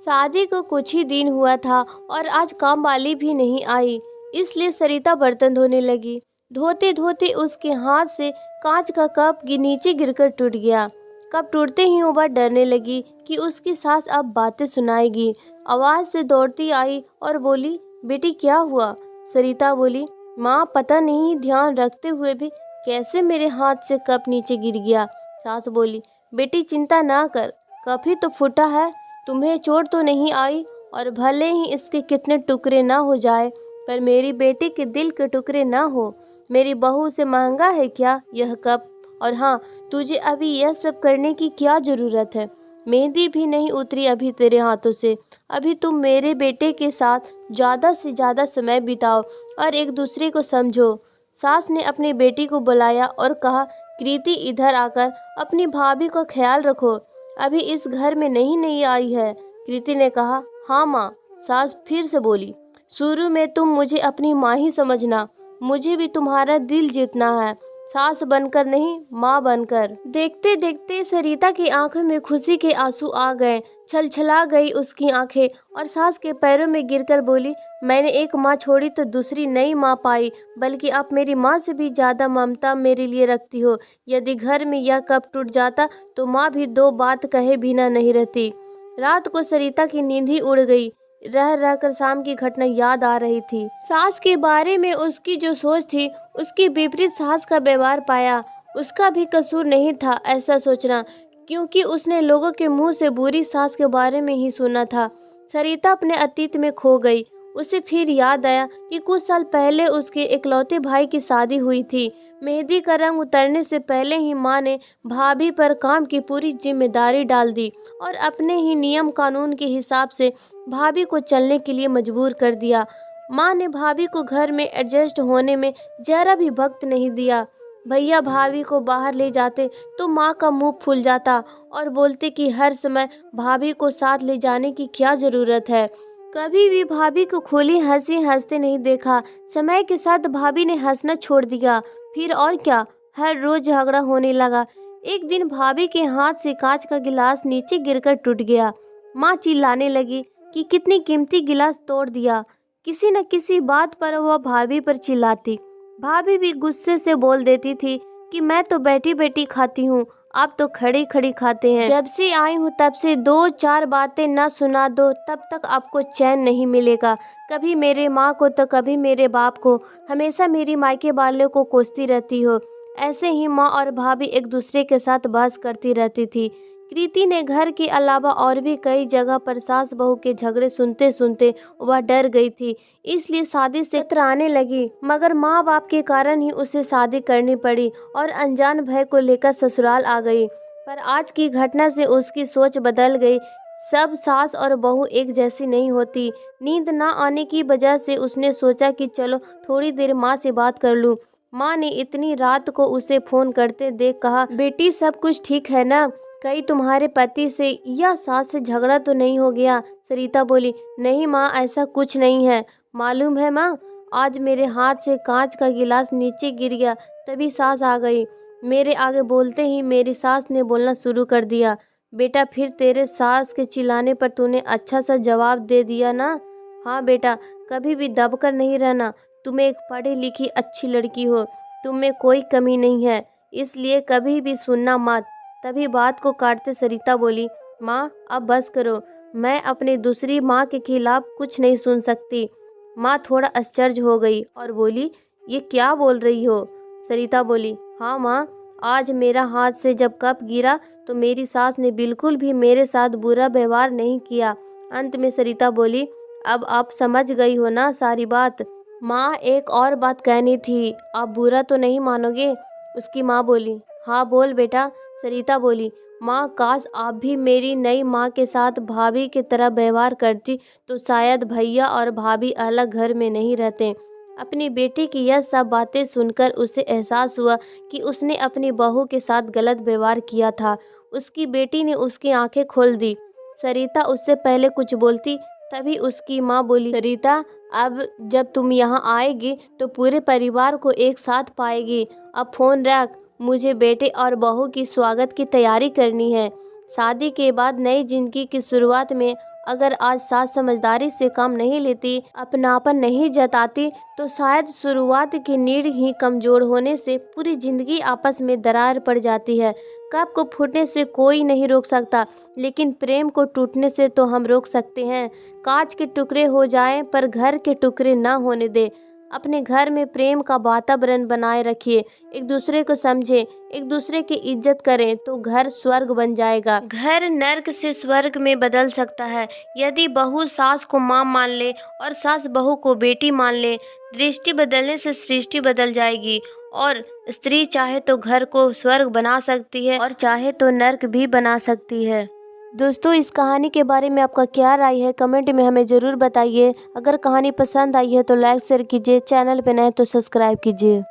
शादी को कुछ ही दिन हुआ था और आज काम वाली भी नहीं आई, इसलिए सरिता बर्तन धोने लगी। धोते धोते उसके हाथ से कांच का कप नीचे गिरकर टूट गया। कप टूटते ही वह डरने लगी कि उसकी सास अब बातें सुनाएगी। आवाज से दौड़ती आई और बोली, बेटी क्या हुआ? सरिता बोली, माँ पता नहीं ध्यान रखते हुए भी कैसे मेरे हाथ से कप नीचे गिर गया। सास बोली, बेटी चिंता ना कर, कप ही तो फूटा है, तुम्हें चोट तो नहीं आई, और भले ही इसके कितने टुकड़े ना हो जाए पर मेरी बेटी के दिल के टुकड़े ना हो। मेरी बहू से महंगा है क्या यह कप? और हाँ, तुझे अभी यह सब करने की क्या ज़रूरत है? मेहंदी भी नहीं उतरी अभी तेरे हाथों से। अभी तुम मेरे बेटे के साथ ज़्यादा से ज़्यादा समय बिताओ और एक दूसरे को समझो। सास ने अपनी बेटी को बुलाया और कहा, कृति इधर आकर अपनी भाभी का ख्याल रखो, अभी इस घर में नहीं आई है। कृति ने कहा, हाँ माँ। सास फिर से बोली, शुरू में तुम मुझे अपनी माँ ही समझना, मुझे भी तुम्हारा दिल जीतना है, सास बनकर नहीं माँ बनकर। देखते देखते सरिता की आंखों में खुशी के आंसू आ गए, छलछला गई उसकी आंखें और सास के पैरों में गिरकर बोली, मैंने एक माँ छोड़ी तो दूसरी नई माँ पाई, बल्कि आप मेरी माँ से भी ज़्यादा ममता मेरे लिए रखती हो। यदि घर में यह कप टूट जाता तो माँ भी दो बात कहे बिना नहीं रहती। रात को सरिता की नींद ही उड़ गई। रह रहकर शाम की घटना याद आ रही थी। सास के बारे में उसकी जो सोच थी उसकी विपरीत सास का व्यवहार पाया। उसका भी कसूर नहीं था ऐसा सोचना, क्योंकि उसने लोगों के मुंह से बुरी सास के बारे में ही सुना था। सरिता अपने अतीत में खो गई। उसे फिर याद आया कि कुछ साल पहले उसके इकलौते भाई की शादी हुई थी। मेहंदी का रंग उतरने से पहले ही माँ ने भाभी पर काम की पूरी जिम्मेदारी डाल दी और अपने ही नियम कानून के हिसाब से भाभी को चलने के लिए मजबूर कर दिया। माँ ने भाभी को घर में एडजस्ट होने में जरा भी वक्त नहीं दिया। भैया भाभी को बाहर ले जाते तो माँ का मुंह फूल जाता और बोलते कि हर समय भाभी को साथ ले जाने की क्या ज़रूरत है। कभी भी भाभी को खुली हंसी हंसते नहीं देखा। समय के साथ भाभी ने हंसना छोड़ दिया। फिर और क्या, हर रोज झगड़ा होने लगा। एक दिन भाभी के हाथ से कांच का गिलास नीचे गिरकर टूट गया। माँ चिल्लाने लगी कि कितनी कीमती गिलास तोड़ दिया। किसी न किसी बात पर वह भाभी पर चिल्लाती। भाभी भी गुस्से से बोल देती थी कि मैं तो बैठी बैठी खाती हूँ, आप तो खड़ी खड़ी खाते हैं। जब से आई हूँ तब से दो चार बातें न सुना दो तब तक आपको चैन नहीं मिलेगा। कभी मेरे माँ को तो कभी मेरे बाप को, हमेशा मेरी मायके वालों को कोसती रहती हो। ऐसे ही माँ और भाभी एक दूसरे के साथ बहस करती रहती थी। कृति ने घर के अलावा और भी कई जगह पर सास बहू के झगड़े सुनते सुनते वह डर गई थी, इसलिए शादी से कतराने लगी। मगर माँ बाप के कारण ही उसे शादी करनी पड़ी और अनजान भय को लेकर ससुराल आ गई। पर आज की घटना से उसकी सोच बदल गई। सब सास और बहू एक जैसी नहीं होती। नींद ना आने की वजह से उसने सोचा कि चलो थोड़ी देर माँ से बात कर लूँ। माँ ने इतनी रात को उसे फोन करते देख कहा, बेटी सब कुछ ठीक है ना? कहीं तुम्हारे पति से या सास से झगड़ा तो नहीं हो गया? सरिता बोली, नहीं माँ, ऐसा कुछ नहीं है। मालूम है माँ, आज मेरे हाथ से कांच का गिलास नीचे गिर गया, तभी सास आ गई। मेरे आगे बोलते ही मेरी सास ने बोलना शुरू कर दिया। बेटा, फिर तेरे सास के चिल्लाने पर तूने अच्छा सा जवाब दे दिया ना? हाँ बेटा, कभी भी दबकर नहीं रहना। तुम एक पढ़ी लिखी अच्छी लड़की हो, तुम में कोई कमी नहीं है, इसलिए कभी भी सुनना मत। तभी बात को काटते सरिता बोली, माँ अब बस करो, मैं अपनी दूसरी माँ के खिलाफ कुछ नहीं सुन सकती। माँ थोड़ा आश्चर्य हो गई और बोली, ये क्या बोल रही हो? सरिता बोली, हाँ माँ, आज मेरा हाथ से जब कप गिरा तो मेरी सास ने बिल्कुल भी मेरे साथ बुरा व्यवहार नहीं किया। अंत में सरिता बोली, अब आप समझ गई हो ना सारी बात? माँ एक और बात कहनी थी, आप बुरा तो नहीं मानोगे? उसकी माँ बोली, हाँ बोल बेटा। सरिता बोली, माँ काश आप भी मेरी नई माँ के साथ भाभी की तरह व्यवहार करती तो शायद भैया और भाभी अलग घर में नहीं रहते। अपनी बेटी की यह सब बातें सुनकर उसे एहसास हुआ कि उसने अपनी बहू के साथ गलत व्यवहार किया था। उसकी बेटी ने उसकी आंखें खोल दी। सरिता उससे पहले कुछ बोलती तभी उसकी माँ बोली, सरिता अब जब तुम यहाँ आएगी तो पूरे परिवार को एक साथ पाएगी। अब फ़ोन रख, मुझे बेटे और बहू की स्वागत की तैयारी करनी है। शादी के बाद नई जिंदगी की शुरुआत में अगर आज सास समझदारी से काम नहीं लेती, अपनापन नहीं जताती, तो शायद शुरुआत की नींव ही कमजोर होने से पूरी जिंदगी आपस में दरार पड़ जाती है। कप को फूटने से कोई नहीं रोक सकता, लेकिन प्रेम को टूटने से तो हम रोक सकते हैं। कांच के टुकड़े हो जाएं पर घर के टुकड़े ना होने दे। अपने घर में प्रेम का वातावरण बनाए रखिए, एक दूसरे को समझें, एक दूसरे की इज्जत करें तो घर स्वर्ग बन जाएगा। घर नर्क से स्वर्ग में बदल सकता है यदि बहू सास को माँ मान ले और सास बहू को बेटी मान ले। दृष्टि बदलने से सृष्टि बदल जाएगी और स्त्री चाहे तो घर को स्वर्ग बना सकती है और चाहे तो नर्क भी बना सकती है। दोस्तों, इस कहानी के बारे में आपका क्या राय है, कमेंट में हमें ज़रूर बताइए। अगर कहानी पसंद आई है तो लाइक शेयर कीजिए, चैनल पे नए तो सब्सक्राइब कीजिए।